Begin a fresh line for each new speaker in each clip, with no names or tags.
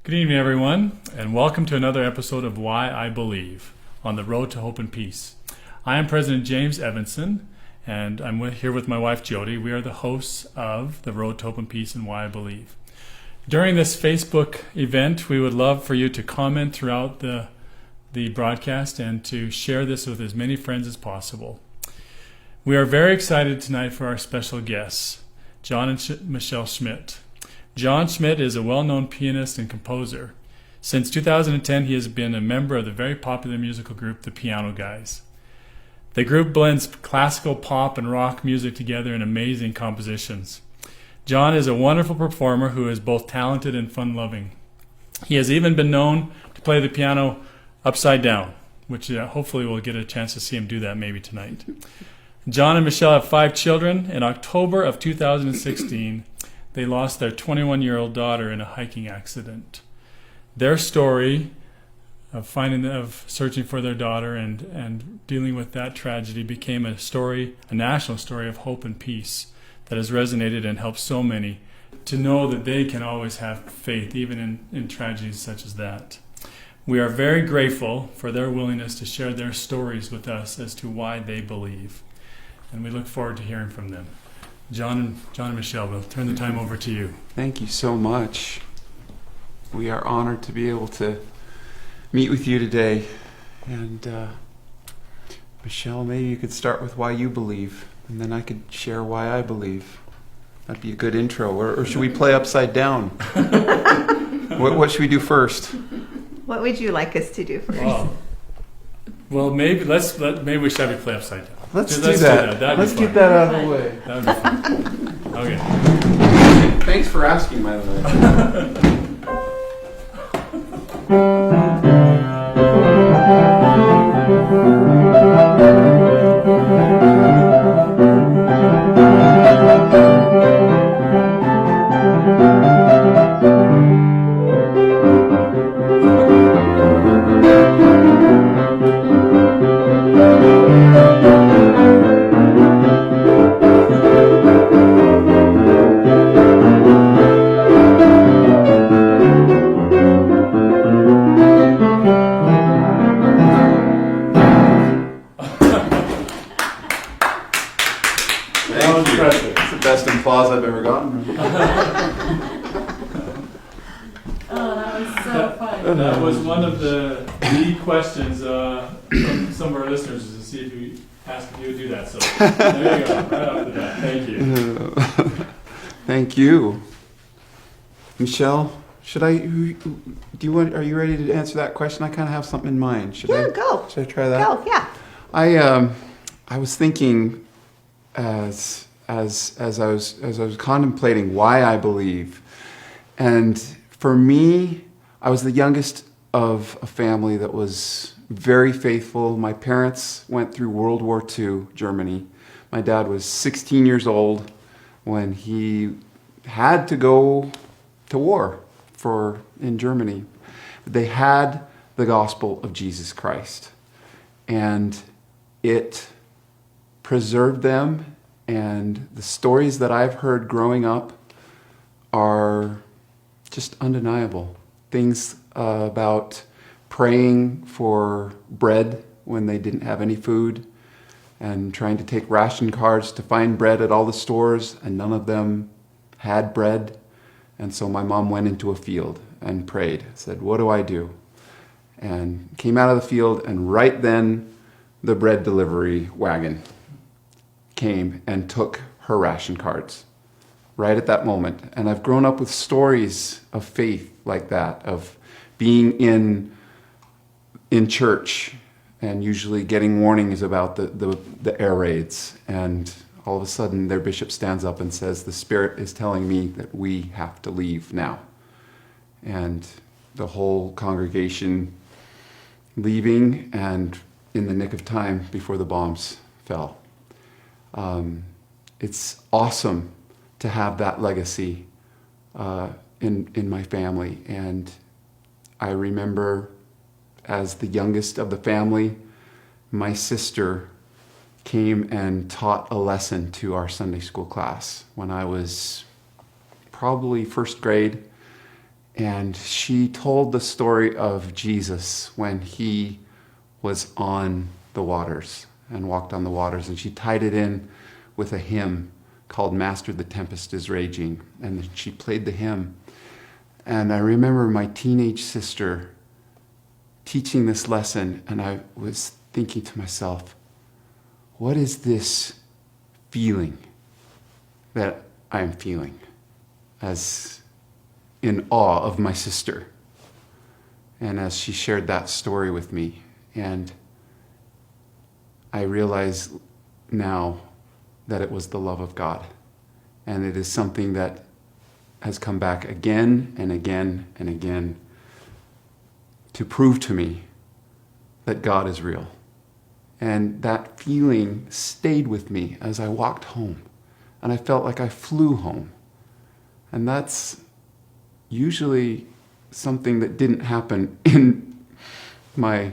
Good evening, everyone, and welcome to another episode of Why I Believe on the Road to Hope and Peace. I am President James Evanson, and I'm here with my wife Jody. We are the hosts of the Road to Hope and Peace and Why I Believe. During this Facebook event, we would love for you to comment throughout the broadcast and to share this with as many friends as possible. We are very excited tonight for our special guests, Jon and Michelle Schmidt. Jon Schmidt is a well-known pianist and composer. Since 2010, he has been a member of the very popular musical group, The Piano Guys. The group blends classical, pop, and rock music together in amazing compositions. Jon is a wonderful performer who is both talented and fun-loving. He has even been known to play the piano upside down, which hopefully we'll get a chance to see him do that maybe tonight. Jon and Michelle have 5 children. In October of 2016, they lost their 21-year-old daughter in a hiking accident. Their story of searching for their daughter and dealing with that tragedy became a national story of hope and peace that has resonated and helped so many to know that they can always have faith even in tragedies such as that. We are very grateful for their willingness to share their stories with us as to why they believe, and we look forward to hearing from them. Jon and Michelle, we'll turn the time over to you.
Thank you so much. We are honored to be able to meet with you today. And Michelle, maybe you could start with why you believe, and then I could share why I believe. That'd be a good intro. Or should we play upside down? What should we do first?
What would you like us to do first?
Well, maybe we should have you play upside down.
Let's do that. Let's get that out of the way.
That would be fun. Okay.
Thanks for asking, by the applause I've ever gotten.
That was so fun.
That was one of the lead questions from some of our listeners, is to see if you ask if you would do that. So there you go, right off the bat. Thank you.
Thank you, Michelle. Are you ready to answer that question? I kind of have something in mind.
Go.
Should I try that?
Go, yeah.
I was thinking as I was contemplating why I believe, and for me, I was the youngest of a family that was very faithful. My parents went through World War II, Germany. My dad was 16 years old when he had to go to war in Germany. They had the gospel of Jesus Christ, and it preserved them. And the stories that I've heard growing up are just undeniable. Things about praying for bread when they didn't have any food, and trying to take ration cards to find bread at all the stores, and none of them had bread. And so my mom went into a field and prayed, said, "What do I do?" And came out of the field, and right then the bread delivery wagon came and took her ration cards right at that moment. And I've grown up with stories of faith like that, of being in church and usually getting warnings about the air raids, and all of a sudden their bishop stands up and says, "The Spirit is telling me that we have to leave now." And the whole congregation leaving, and in the nick of time before the bombs fell. It's awesome to have that legacy in my family. And I remember, as the youngest of the family, my sister came and taught a lesson to our Sunday school class when I was probably first grade. And she told the story of Jesus when he was on the waters and walked on the waters. And she tied it in with a hymn called Master, the Tempest is Raging. And she played the hymn. And I remember my teenage sister teaching this lesson, and I was thinking to myself, what is this feeling that I'm feeling as in awe of my sister? And as she shared that story with me, and I realize now that it was the love of God. And it is something that has come back again and again and again to prove to me that God is real. And that feeling stayed with me as I walked home. And I felt like I flew home. And that's usually something that didn't happen in my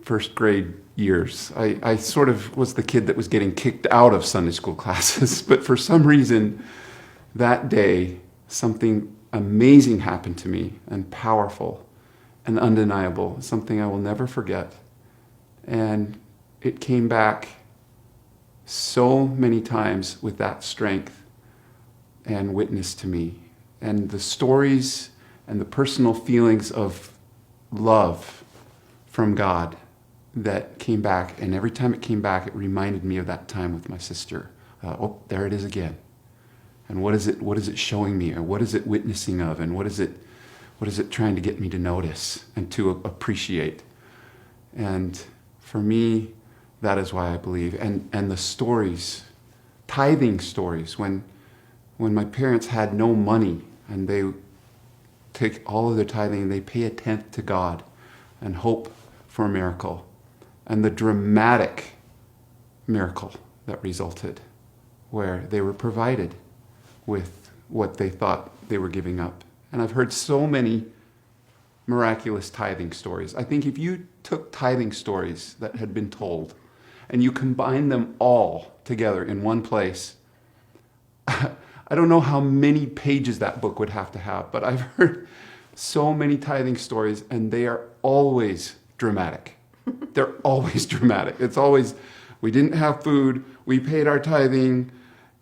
first grade years. I sort of was the kid that was getting kicked out of Sunday school classes. But for some reason, that day, something amazing happened to me, and powerful and undeniable, something I will never forget. And it came back so many times with that strength and witness to me. And the stories and the personal feelings of love from God that came back. And every time it came back, it reminded me of that time with my sister. Oh, there it is again. And what is it showing me? Or what is it witnessing of? And what is it trying to get me to notice and to appreciate? And for me, that is why I believe. And the stories, tithing stories, when my parents had no money and they take all of their tithing and they pay a tenth to God and hope for a miracle. And the dramatic miracle that resulted, where they were provided with what they thought they were giving up. And I've heard so many miraculous tithing stories. I think if you took tithing stories that had been told and you combined them all together in one place, I don't know how many pages that book would have to have, but I've heard so many tithing stories, and they are always dramatic. They're always dramatic. It's always, we didn't have food, we paid our tithing,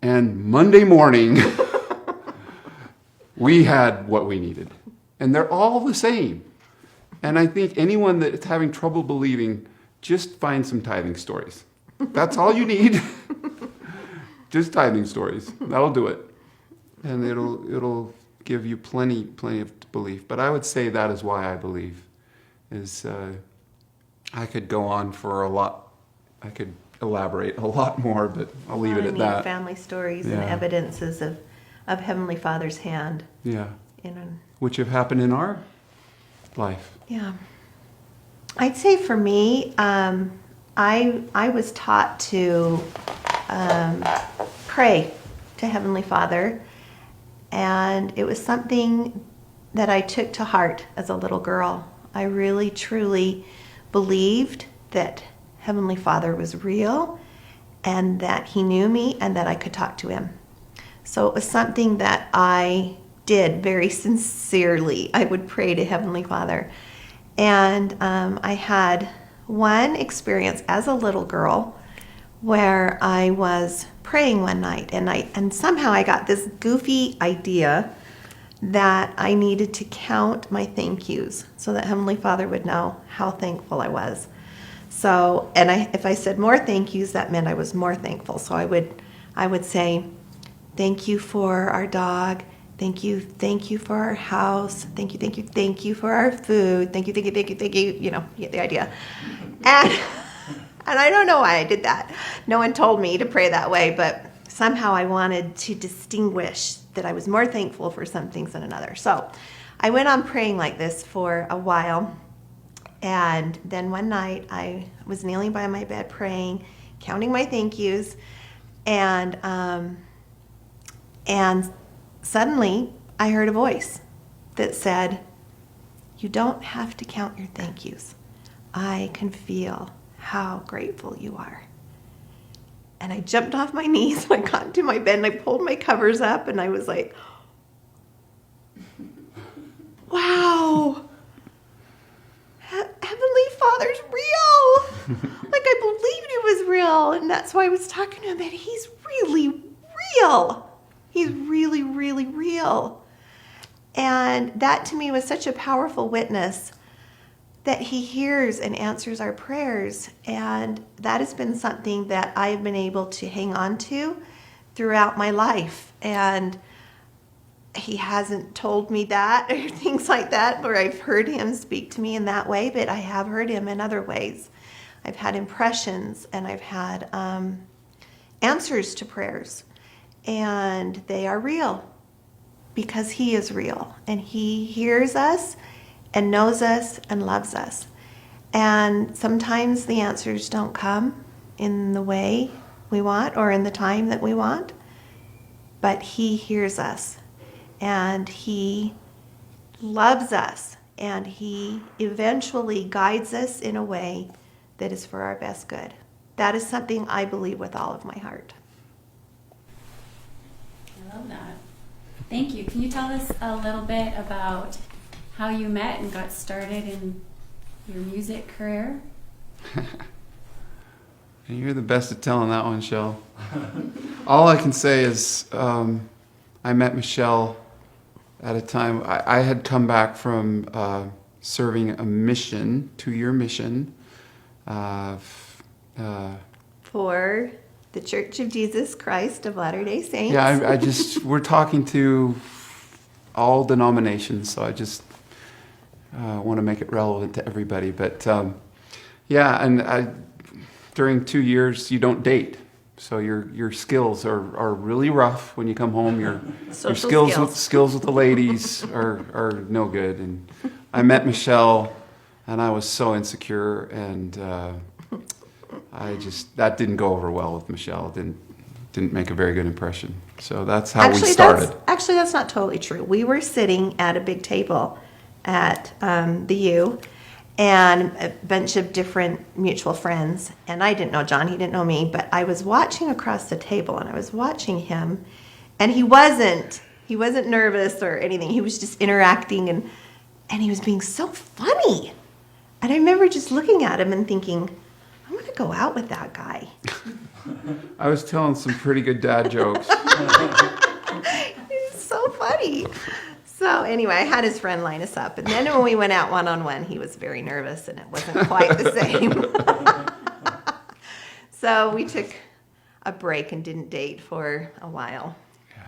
and Monday morning, we had what we needed. And they're all the same. And I think anyone that's having trouble believing, just find some tithing stories. That's all you need. Just tithing stories. That'll do it. And it'll give you plenty of belief. But I would say that is why I believe. Is I could go on for a lot. I could elaborate a lot more, but I'll leave it at that.
Family stories
Yeah.
and evidences of Heavenly Father's hand.
Yeah.
In
Which have happened in our life.
Yeah. I'd say for me, I was taught to pray to Heavenly Father, and it was something that I took to heart as a little girl. I really, truly believed that Heavenly Father was real and that He knew me and that I could talk to Him. So it was something that I did very sincerely. I would pray to Heavenly Father. And I had one experience as a little girl where I was praying one night, and somehow I got this goofy idea that I needed to count my thank yous so that Heavenly Father would know how thankful I was. So, and if I said more thank yous, that meant I was more thankful. So I would say, thank you for our dog. Thank you for our house. Thank you for our food. Thank you. You know, you get the idea. And I don't know why I did that. No one told me to pray that way, but somehow I wanted to distinguish that I was more thankful for some things than another. So I went on praying like this for a while. And then one night I was kneeling by my bed praying, counting my thank yous. And suddenly I heard a voice that said, "You don't have to count your thank yous. I can feel how grateful you are." And I jumped off my knees and I got into my bed and I pulled my covers up and I was like, Like, I believed it was real, and that's why I was talking to him, and he's really real. He's really, really real. And that to me was such a powerful witness that he hears and answers our prayers. And that has been something that I've been able to hang on to throughout my life. And he hasn't told me that or things like that, or I've heard him speak to me in that way, but I have heard him in other ways. I've had impressions, and I've had answers to prayers, and they are real because he is real, and he hears us and knows us and loves us. And sometimes the answers don't come in the way we want or in the time that we want, but he hears us, and he loves us, and he eventually guides us in a way that is for our best good. That is something I believe with all of my heart.
I love that. Thank you. Can you tell us a little bit about how you met and got started in your music career?
You're the best at telling that one, Shell. All I can say is I met Michelle at a time. I had come back from serving a mission, 2-year mission.
For the Church of Jesus Christ of Latter-day Saints.
Yeah, we're talking to all denominations, so I just want to make it relevant to everybody. But yeah, and during 2 years, you don't date. So your skills are really rough when you come home. Your skills with the ladies are no good. And I met Michelle, and I was so insecure, and that didn't go over well with Michelle. It didn't make a very good impression. So that's how we started.
That's not totally true. We were sitting at a big table at the U, and a bunch of different mutual friends. And I didn't know John, he didn't know me, but I was watching across the table, and I was watching him, and he wasn't nervous or anything. He was just interacting, and he was being so funny. And I remember just looking at him and thinking, I'm going to go out with that guy.
I was telling some pretty good dad jokes.
He's so funny. So anyway, I had his friend line us up. And then when we went out one-on-one, he was very nervous, and it wasn't quite the same. So we took a break and didn't date for a while.
Yeah.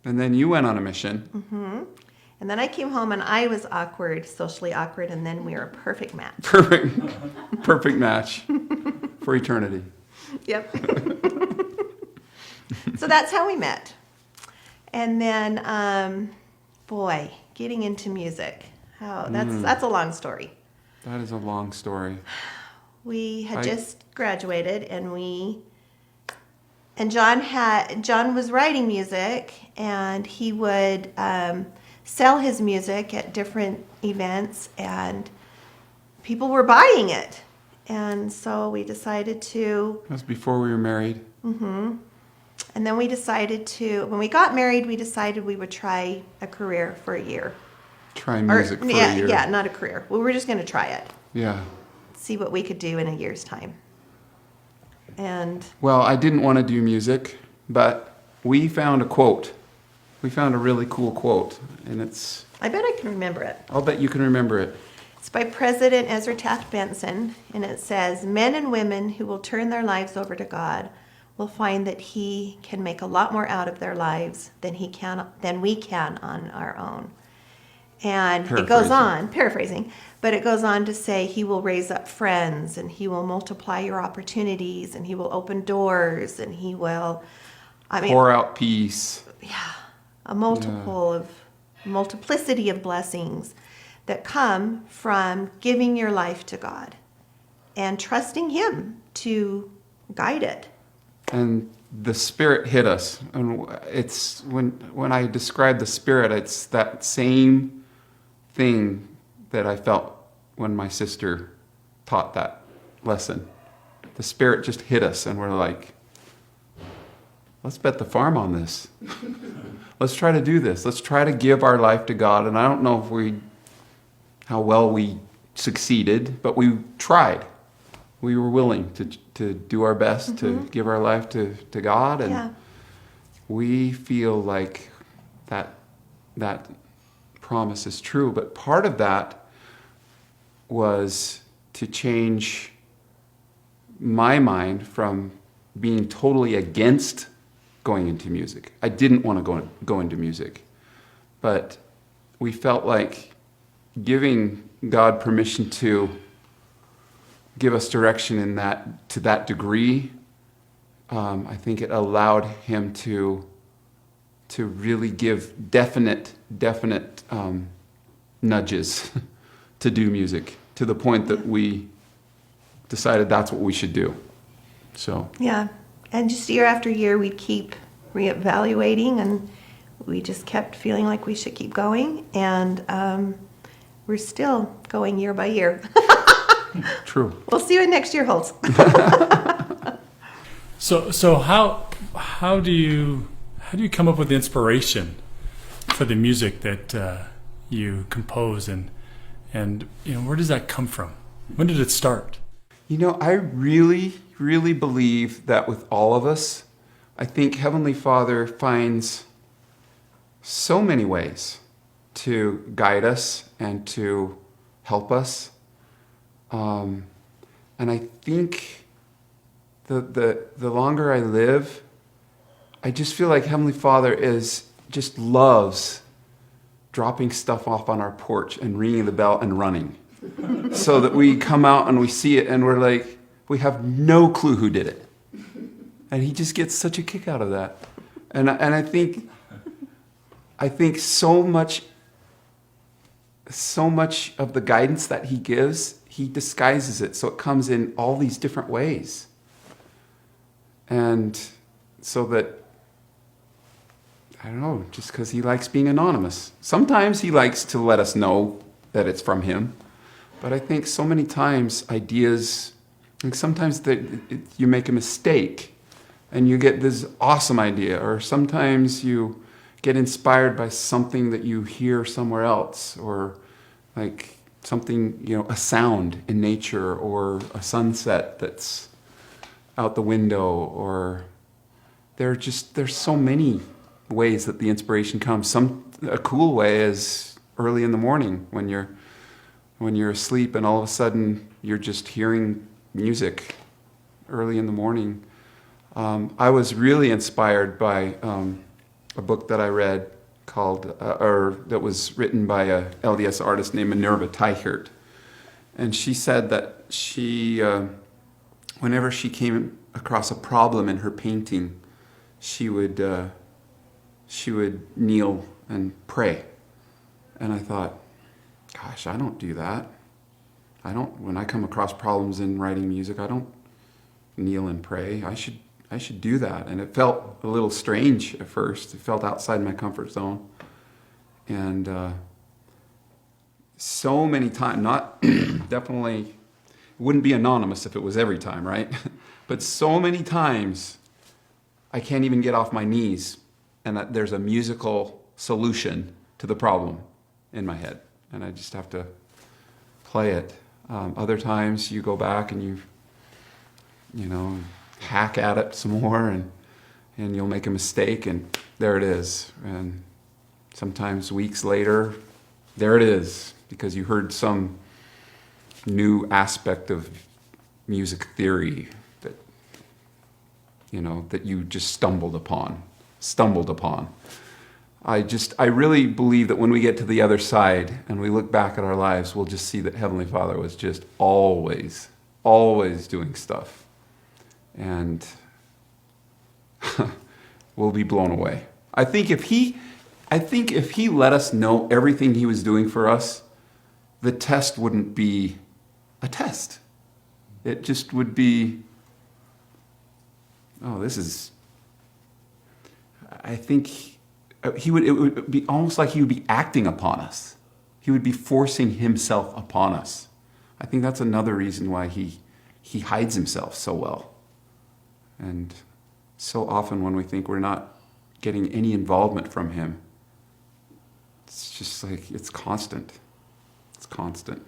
And then you went on a mission.
Mm-hmm. And then I came home, and I was awkward, socially awkward, and then we were a perfect match.
Perfect match for eternity.
Yep. So that's how we met. And then, getting into music. That's a long story.
That is a long story.
We had just graduated, and John was writing music, and he would sell his music at different events, and people were buying it. And so we decided to...
That was before we were married.
Mm-hmm. And then we decided when we got married, we decided we would try a career for a year.
Try music for a year.
Yeah, not a career. We were just going to try it.
Yeah.
See what we could do in a year's time. And...
Well, I didn't want to do music, but we found a quote. We found a really cool quote, and it's...
I bet I can remember it.
I'll bet you can remember it.
It's by President Ezra Taft Benson, and it says, men and women who will turn their lives over to God will find that he can make a lot more out of their lives than we can on our own. And it goes on, paraphrasing, but it goes on to say he will raise up friends, and he will multiply your opportunities, and he will open doors, and he will...
pour out peace.
Yeah, a multiplicity of blessings that come from giving your life to God and trusting him to guide it.
And the Spirit hit us. And it's when I describe the Spirit, it's that same thing that I felt when my sister taught that lesson. The Spirit just hit us, and we're like, let's bet the farm on this. Let's try to do this. Let's try to give our life to God. And I don't know how well we succeeded, but we tried. we were willing to do our best to give our life to God, and
Yeah.
we feel like that promise is true. But part of that was to change my mind from being totally against going into music. I didn't want to go into music, but we felt like giving God permission to give us direction in that, to that degree, I think it allowed him to really give definite nudges to do music, to the point that we decided that's what we should do. So
Yeah. And just year after year, we'd keep reevaluating, and we just kept feeling like we should keep going. And we're still going year by year.
true.
We'll see what next year holds.
So how do you come up with the inspiration for the music that you compose, and where does that come from? When did it start?
I really believe that with all of us, I think Heavenly Father finds so many ways to guide us and to help us. And I think the longer I live, I just feel like Heavenly Father just loves dropping stuff off on our porch and ringing the bell and running. So that we come out and we see it and we're like, we have no clue who did it. And he just gets such a kick out of that. And I think so much of the guidance that he gives, he disguises it so it comes in all these different ways. And so that, I don't know, just because he likes being anonymous. Sometimes he likes to let us know that it's from him. But I think so many times ideas, like sometimes you make a mistake and you get this awesome idea, or sometimes you get inspired by something that you hear somewhere else, or like something, a sound in nature, or a sunset that's out the window, or there's so many ways that the inspiration comes. A cool way is early in the morning when you're asleep and all of a sudden you're just hearing music early in the morning. I was really inspired by a book that I read that was written by a LDS artist named Minerva Teichert. And she said that whenever she came across a problem in her painting, she would kneel and pray. And I thought, gosh, I don't do that. When I come across problems in writing music, I don't kneel and pray. I should do that. And it felt a little strange at first. It felt outside my comfort zone. And so many times, not definitely, it wouldn't be anonymous if it was every time, right? But so many times, I can't even get off my knees, and there's a musical solution to the problem in my head. And I just have to play it. Other times you go back and you hack at it some more, and you'll make a mistake, and there it is. And sometimes weeks later, there it is, because you heard some new aspect of music theory that you just stumbled upon. I really believe that when we get to the other side and we look back at our lives, we'll just see that Heavenly Father was just always doing stuff. And we'll be blown away. I think if he let us know everything he was doing for us, the test wouldn't be a test. It just would be, I think it would be almost like he would be acting upon us. He would be forcing himself upon us. I think that's another reason why he hides himself so well. And so often when we think we're not getting any involvement from him, it's just like, it's constant. It's constant.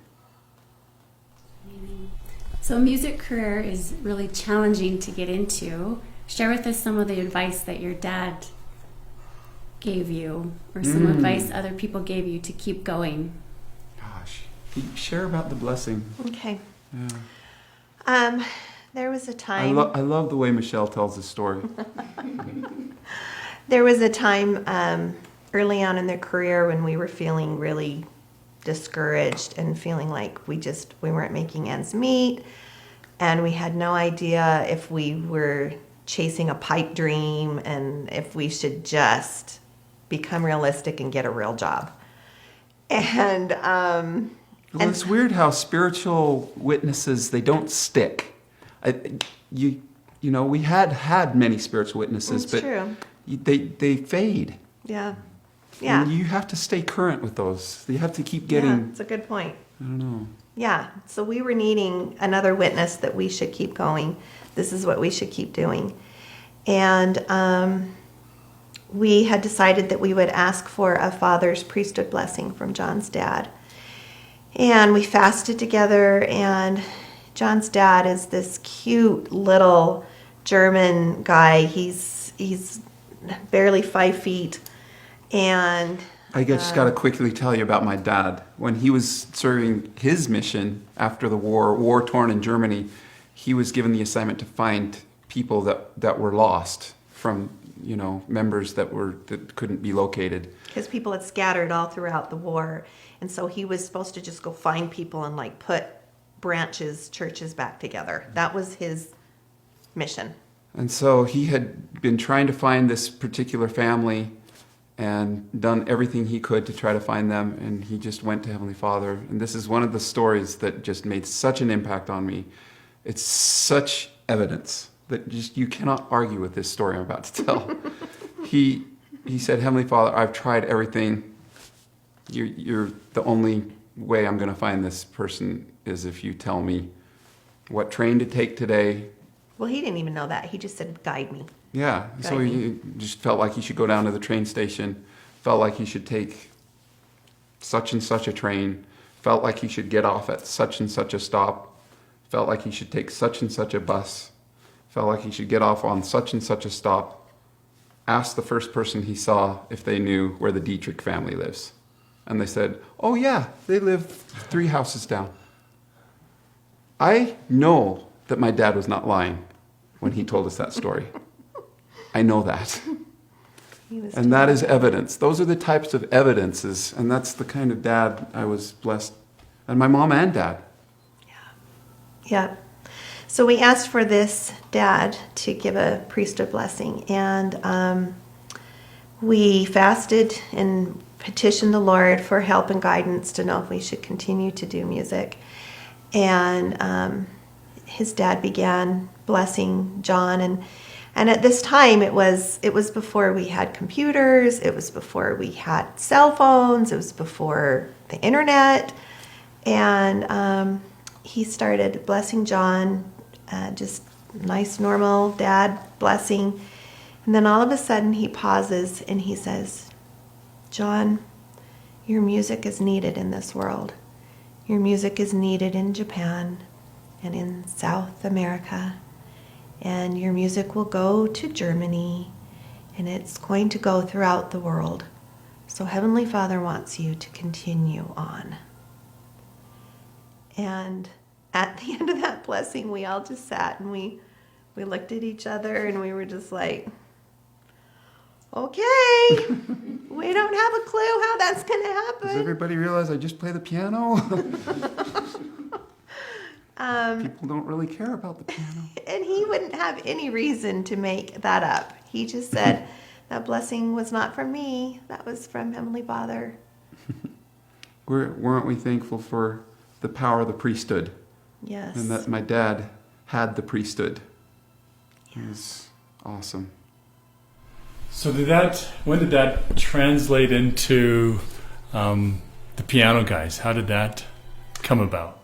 So So music career is really challenging to get into. Share with us some of the advice that your dad gave you, or some advice other people gave you to keep going.
Gosh, share about the blessing.
Okay.
Yeah.
There was a
I
time.
love the way Michelle tells the story.
There was a time early on in their career when we were feeling really discouraged and feeling like we weren't making ends meet, and we had no idea if we were chasing a pipe dream and if we should become realistic and get a real job. And
Well, it's weird how spiritual witnesses, they don't stick. We had many spiritual witnesses,
It's
but
true.
they fade.
Yeah.
And you have to stay current with those. You have to keep
Yeah,
getting,
it's a good point.
I don't know.
Yeah, so we were needing another witness that we should keep going. This is what we should keep doing. And we had decided that we would ask for a father's priesthood blessing from John's dad. And we fasted together, and John's dad is this cute little German guy. He's barely 5 feet. And
I just got to quickly tell you about my dad. When he was serving his mission after the war-torn in Germany, he was given the assignment to find people that were lost from, members that couldn't be located.
because people had scattered all throughout the war. And so he was supposed to just go find people and put churches back together. That was his mission.
And so he had been trying to find this particular family and done everything he could to try to find them, and he just went to Heavenly Father. And this is one of the stories that just made such an impact on me. It's such evidence that just you cannot argue with this story I'm about to tell. He said, Heavenly Father, I've tried everything. You're the only way I'm going to find this person is if you tell me what train to take today.
Well, he didn't even know that. He just said, guide me.
Yeah, so
Guide
he just felt like he should go down to the train station, felt like he should take such and such a train, felt like he should get off at such and such a stop, felt like he should take such and such a bus, felt like he should get off on such and such a stop, asked the first person he saw if they knew where the Dietrich family lives. And they said, oh yeah, they live 3 houses down. I know that my dad was not lying when he told us that story. I know that. And that is evidence. Those are the types of evidences, and that's the kind of dad I was blessed, and my mom and dad.
Yeah. So we asked for this dad to give a priesthood blessing, and we fasted and petitioned the Lord for help and guidance to know if we should continue to do music. And his dad began blessing John, and at this time it was before we had computers, it was before we had cell phones, it was before the internet, and he started blessing John, just nice normal dad blessing, and then all of a sudden he pauses and he says, John, your music is needed in this world. Your music is needed in Japan and in South America. And your music will go to Germany, and it's going to go throughout the world. So Heavenly Father wants you to continue on. And at the end of that blessing, we all just sat and we looked at each other and we were just like, okay, we don't have a clue how that's going to happen.
Does everybody realize I just play the piano? People don't really care about the piano.
And he wouldn't have any reason to make that up. He just said, that blessing was not from me. That was from Heavenly Father.
Weren't we thankful for the power of the priesthood?
Yes.
And that my dad had the priesthood. It was awesome.
So when did that translate into the piano guys? How did that come about?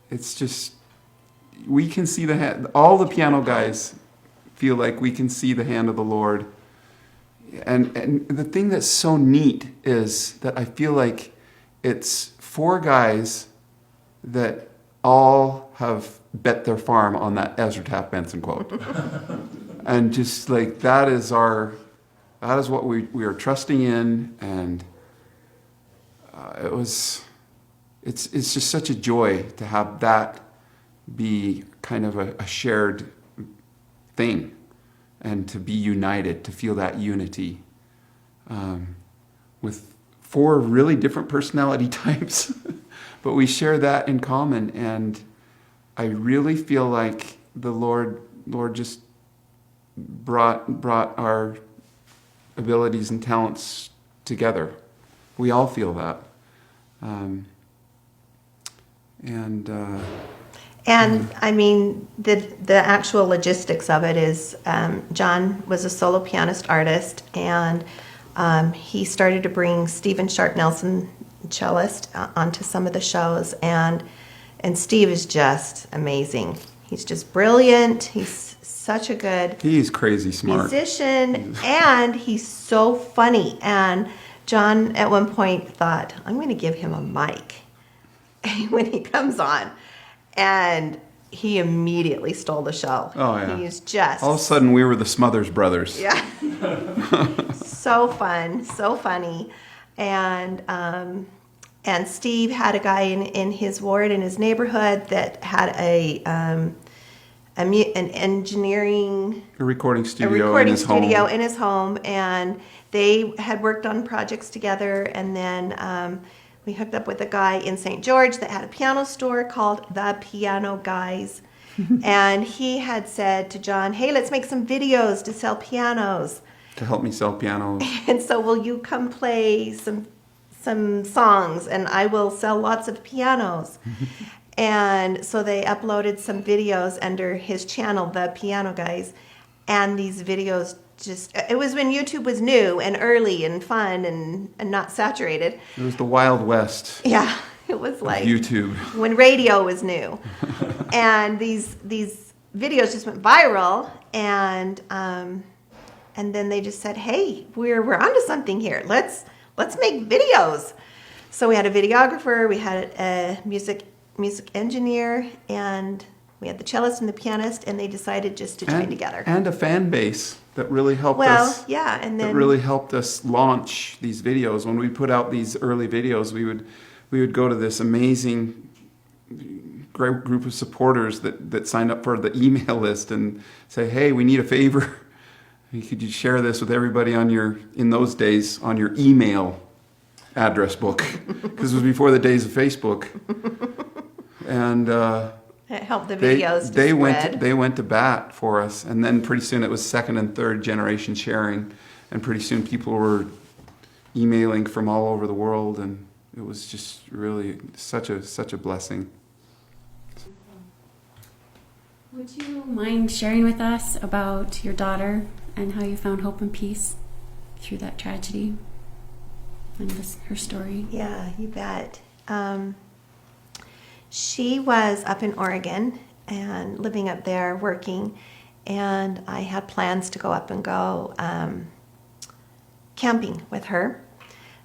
It's just, we can see the hand, all the piano guys feel like we can see the hand of the Lord. And the thing that's so neat is that I feel like it's 4 guys that all have bet their farm on that Ezra Taft Benson quote. And just like that is what we are trusting in, and it's just such a joy to have that be kind of a shared thing, and to be united, to feel that unity with 4 really different personality types, but we share that in common. And I really feel like the Lord just brought our abilities and talents together. We all feel that.
And I mean, the actual logistics of it is Jon was a solo pianist artist, and he started to bring Stephen Sharp Nelson, cellist, onto some of the shows, and Steve is just amazing. He's just brilliant. He's such a good
He's crazy smart
musician, and he's so funny. And Jon at one point thought, I'm going to give him a mic when he comes on. And he immediately stole the show.
Oh, yeah.
He's just...
All of a sudden, we were the Smothers Brothers.
Yeah. So fun, so funny. And Steve had a guy in his ward, in his neighborhood, that had an engineering...
A recording studio
in his home. And they had worked on projects together, and then... we hooked up with a guy in St. George that had a piano store called The Piano Guys. And he had said to Jon, hey, let's make some videos to sell pianos.
To help me sell pianos.
And so will you come play some songs, and I will sell lots of pianos. And so they uploaded some videos under his channel, The Piano Guys. And these videos it was when YouTube was new and early and fun and not saturated.
It was the Wild West.
Yeah, it was like
YouTube.
When radio was new. And these videos just went viral, and then they just said, hey, we're onto something here. Let's make videos. So we had a videographer, we had a music engineer, and we had the cellist and the pianist, and they decided just to join together.
And a fan base that really helped us.
Well, yeah, and then...
That really helped us launch these videos. When we put out these early videos, we would go to this amazing great group of supporters that signed up for the email list and say, hey, we need a favor. Could you share this with everybody in those days, on your email address book? Because it was before the days of Facebook. And...
it helped the videos to spread.
They went to bat for us, and then pretty soon it was 2nd and 3rd generation sharing, and pretty soon people were emailing from all over the world, and it was just really such a blessing.
Would you mind sharing with us about your daughter and how you found hope and peace through that tragedy and her story?
Yeah, you bet. She was up in Oregon and living up there, working, and I had plans to go up and go camping with her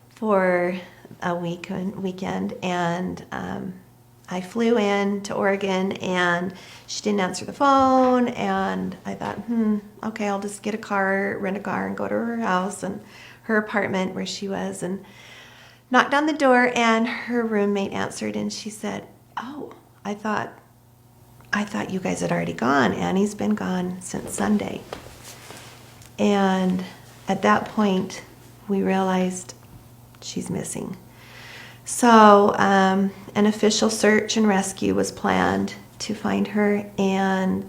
for a weekend, and I flew in to Oregon, and she didn't answer the phone, and I thought, okay, I'll just rent a car, and go to her house and her apartment where she was, and knocked on the door, and her roommate answered, and she said, oh, I thought you guys had already gone. Annie's been gone since Sunday. And at that point, we realized she's missing. So an official search and rescue was planned to find her, and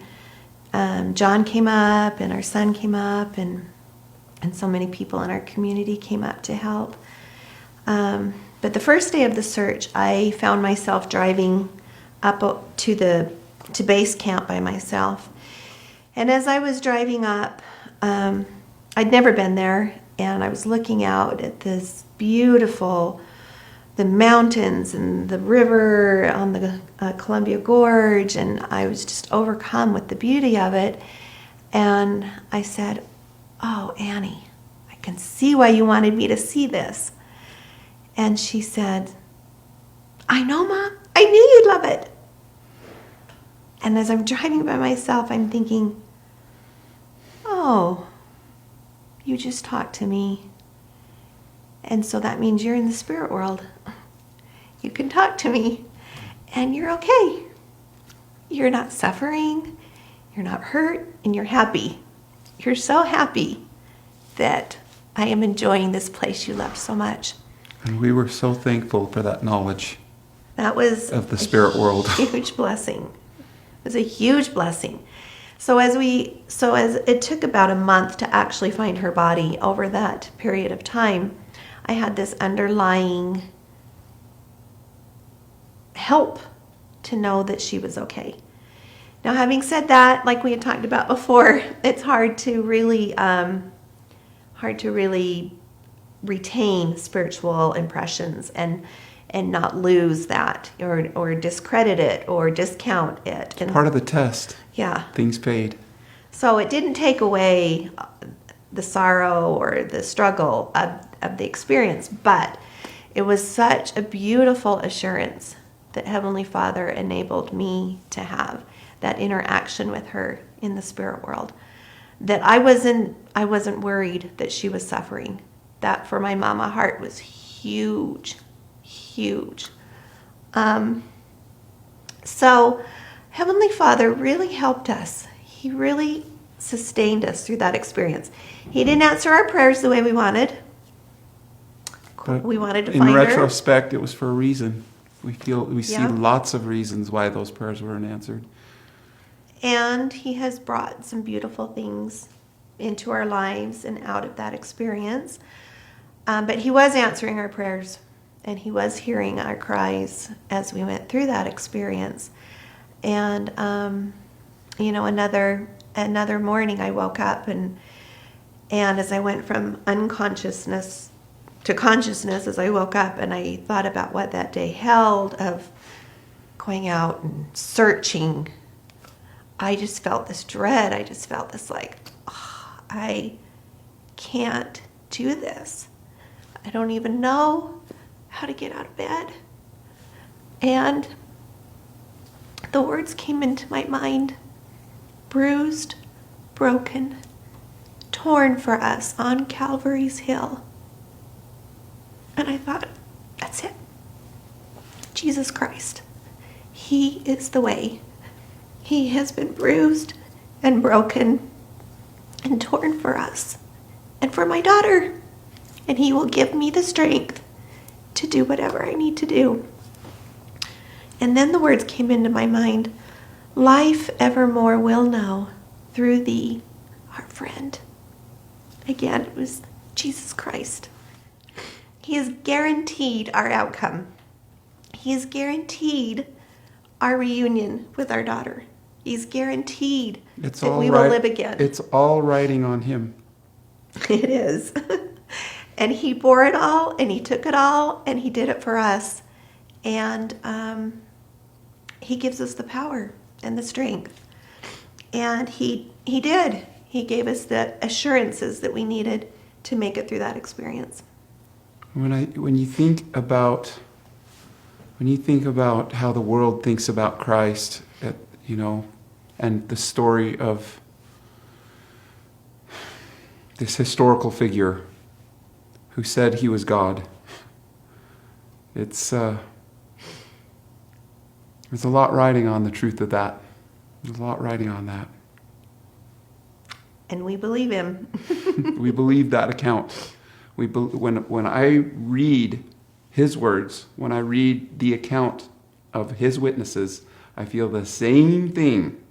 Jon came up, and our son came up, and so many people in our community came up to help. But the first day of the search, I found myself driving up to base camp by myself. And as I was driving up, I'd never been there, and I was looking out at this beautiful, the mountains and the river on the Columbia Gorge, and I was just overcome with the beauty of it. And I said, oh, Annie, I can see why you wanted me to see this. And she said, I know, Mom. I knew you'd love it. And as I'm driving by myself, I'm thinking, oh, you just talked to me. And so that means you're in the spirit world. You can talk to me and you're okay. You're not suffering, you're not hurt, and you're happy. You're so happy that I am enjoying this place you loved so much.
And we were so thankful for that knowledge
That was
of the spirit world.
Huge blessing. It was a huge blessing. So as it took about a month to actually find her body over that period of time, I had this underlying help to know that she was okay. Now, having said that, like we had talked about before, it's hard to really retain spiritual impressions and not lose that or discredit it or discount it. And
Part of the test.
yeah.
Things fade.
So it didn't take away the sorrow or the struggle of the experience, but it was such a beautiful assurance that Heavenly Father enabled me to have that interaction with her in the spirit world, that I wasn't worried that she was suffering. That for my mama heart was huge, huge. So Heavenly Father really helped us. He really sustained us through that experience. He didn't answer our prayers the way we wanted.
But
We wanted to
in
find her.
retrospect, it was for a reason. We see
Yeah.
lots of reasons why those prayers weren't answered.
And He has brought some beautiful things into our lives and out of that experience. But He was answering our prayers, and He was hearing our cries as we went through that experience. And another morning I woke up and as I went from unconsciousness to consciousness, as I woke up and I thought about what that day held of going out and searching, I just felt this dread. I just felt this like, oh, I can't do this. I don't even know how to get out of bed. And the words came into my mind: bruised, broken, torn for us on Calvary's hill. And I thought, that's it. Jesus Christ. He is the way. He has been bruised and broken and torn for us and for my daughter. And He will give me the strength to do whatever I need to do. And then the words came into my mind: life evermore will know through Thee, our friend. Again, it was Jesus Christ. He has guaranteed our outcome. He has guaranteed our reunion with our daughter. He's guaranteed that we will live again.
It's all riding on Him.
It is. And He bore it all, and He took it all, and He did it for us. And He gives us the power and the strength. And He did. He gave us the assurances that we needed to make it through that experience.
When you think about how the world thinks about Christ, and the story of this historical figure who said He was God, there's a lot riding on the truth of that. There's a lot riding on that.
And we believe Him.
We believe that account. When I read His words, when I read the account of His witnesses, I feel the same thing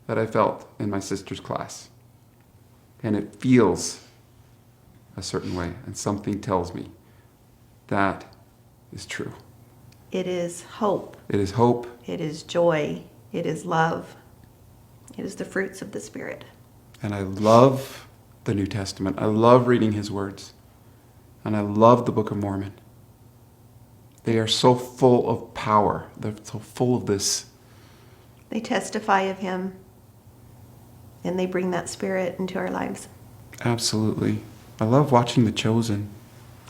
that I felt in my sister's class. And it feels a certain way, and something tells me that is true.
It is hope.
It is hope.
It is joy. It is love. It is the fruits of the Spirit.
And I love the New Testament. I love reading His words. And I love the Book of Mormon. They are so full of power. They're so full of this.
They testify of Him, and they bring that Spirit into our lives.
Absolutely. I love watching The Chosen.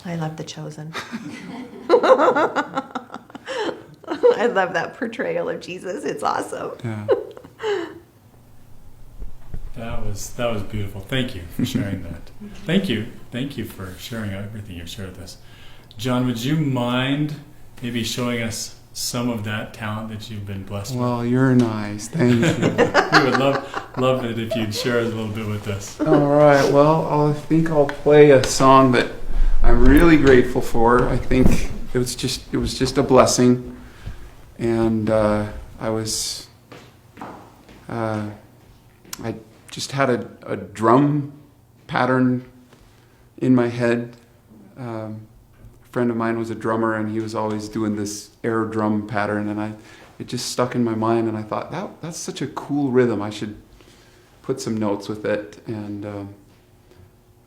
I love The Chosen. I love that portrayal of Jesus. It's awesome.
Yeah.
That was beautiful. Thank you for sharing that. Thank you for sharing everything you've shared with us. John, would you mind maybe showing us some of that talent that you've been blessed
Well, you're nice. Thank you.
with? We would love it if you'd share a little bit with us.
All right. Well, I think I'll play a song that I'm really grateful for. I think it was just a blessing, and I just had a drum pattern in my head. A friend of mine was a drummer, and he was always doing this air drum pattern, and it just stuck in my mind, and I thought that's such a cool rhythm. I should put some notes with it, and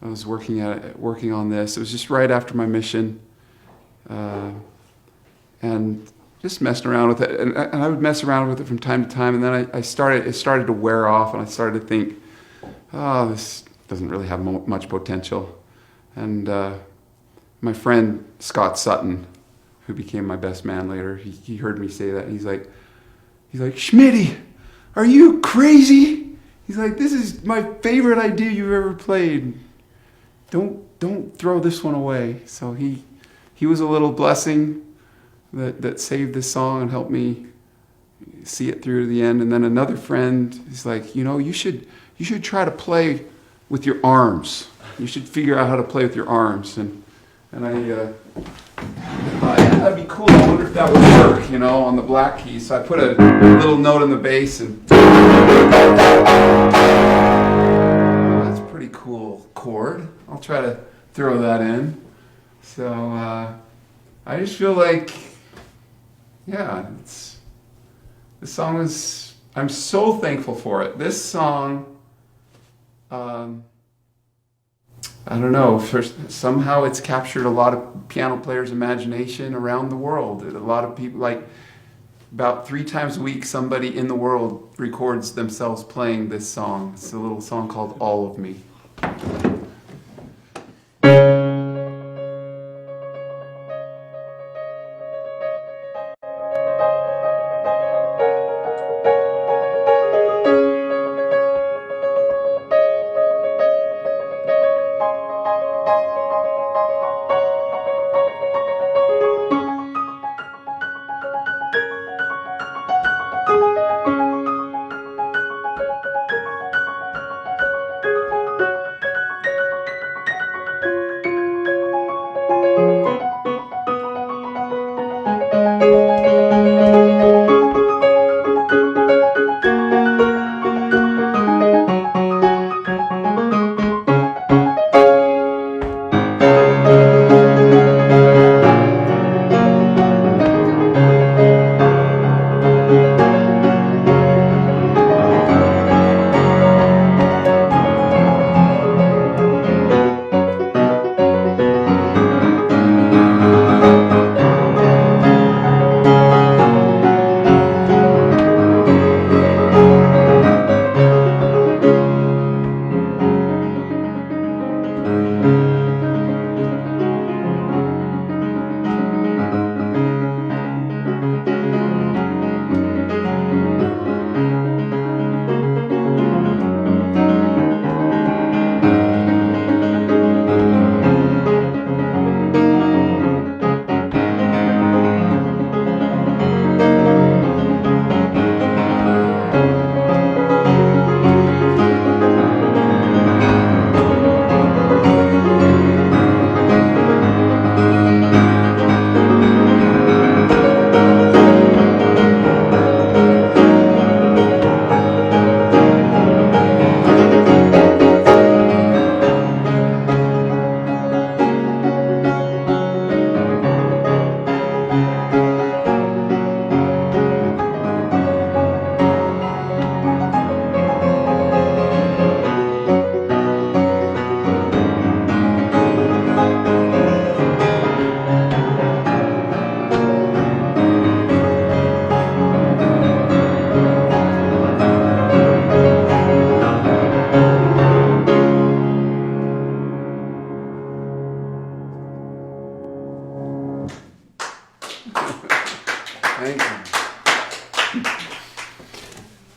I was working on this. It was just right after my mission, and just messing around with it, and I would mess around with it from time to time, and then it started to wear off, and I started to think, oh, this doesn't really have much potential. And my friend Scott Sutton, who became my best man later, he heard me say that, and he's like, Schmitty, are you crazy? He's like, this is my favorite idea you've ever played. Don't throw this one away. So he was a little blessing that saved this song and helped me see it through to the end. And then another friend is like, you should try to play with your arms. You should figure out how to play with your arms. And I thought, yeah, that'd be cool. I wonder if that would work, on the black keys. So I put a little note in the bass, and that's a pretty cool chord. I'll try to throw that in. So I just feel like, this song is, I'm so thankful for it. This song, I don't know, somehow it's captured a lot of piano players' imagination around the world. A lot of people, like about 3 times a week, somebody in the world records themselves playing this song. It's a little song called All of Me.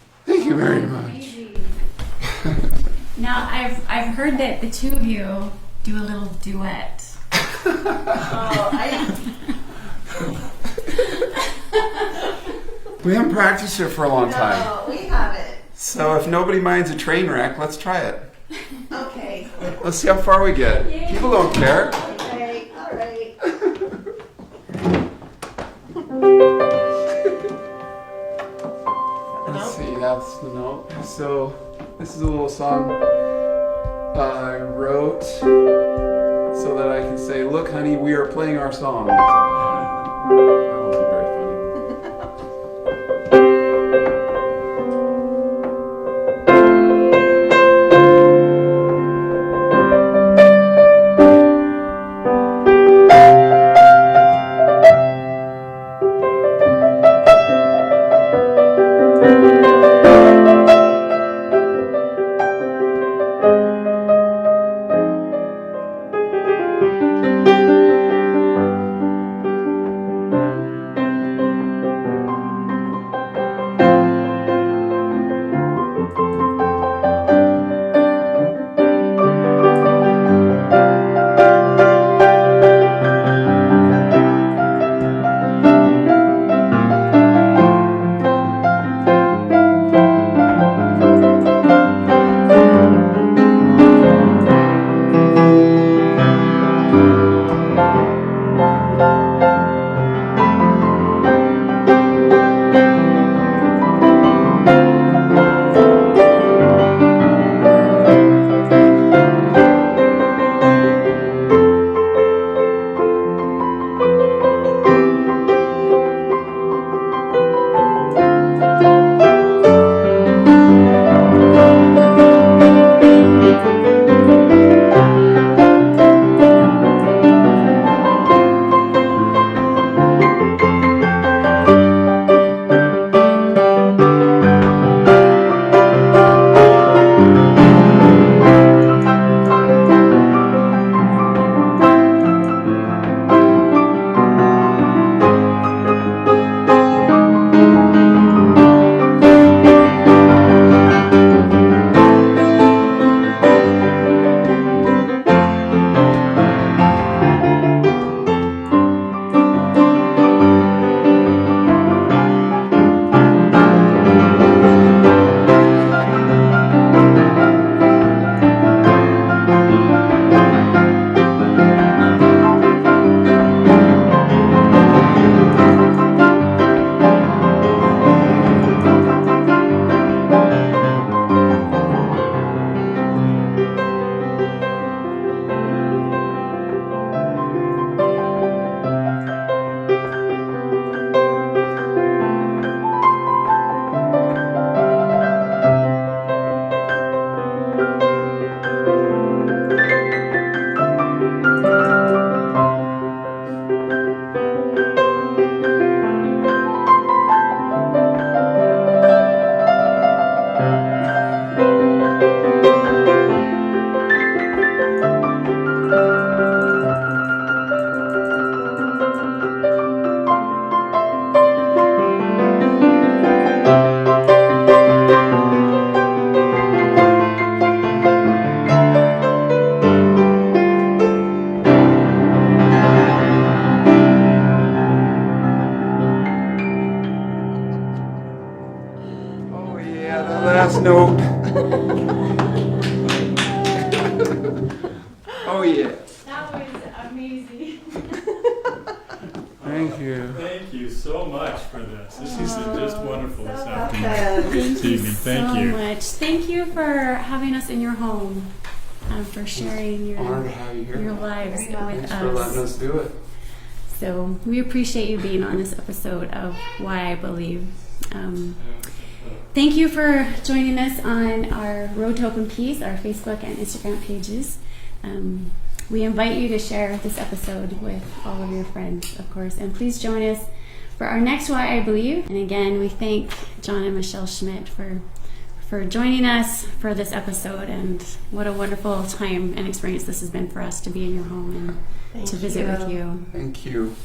Thank you. you very much.
Amazing. Now, I've heard that the two of you do a little duet.
We haven't practiced it for a long time.
No, we haven't.
So if nobody minds a train wreck, let's try it.
Okay.
Let's see how far we get.
Yay.
People don't care.
Okay. All right.
Let's see, that's the note. So this is a little song I wrote so that I can say, look honey, we are playing our song. That wasn't very funny. last note. Oh yeah.
That was amazing.
Thank you.
Thank you so much for this. This is just wonderful this
Awesome.
afternoon.
Thank
This
you
evening.
so
Thank you.
much. Thank you for having us in your home, for sharing
Honored to have you here.
your lives
Very much.
with
Thanks for letting
us.
us do it.
So we appreciate you being on this episode of Why I Believe. Thank you for joining us on our Road to Open Peace, our Facebook and Instagram pages. We invite you to share this episode with all of your friends, of course, and please join us for our next Why I Believe. And again, we thank Jon and Michelle Schmidt for joining us for this episode, and what a wonderful time and experience this has been for us to be in your home and to visit with you.
Thank you.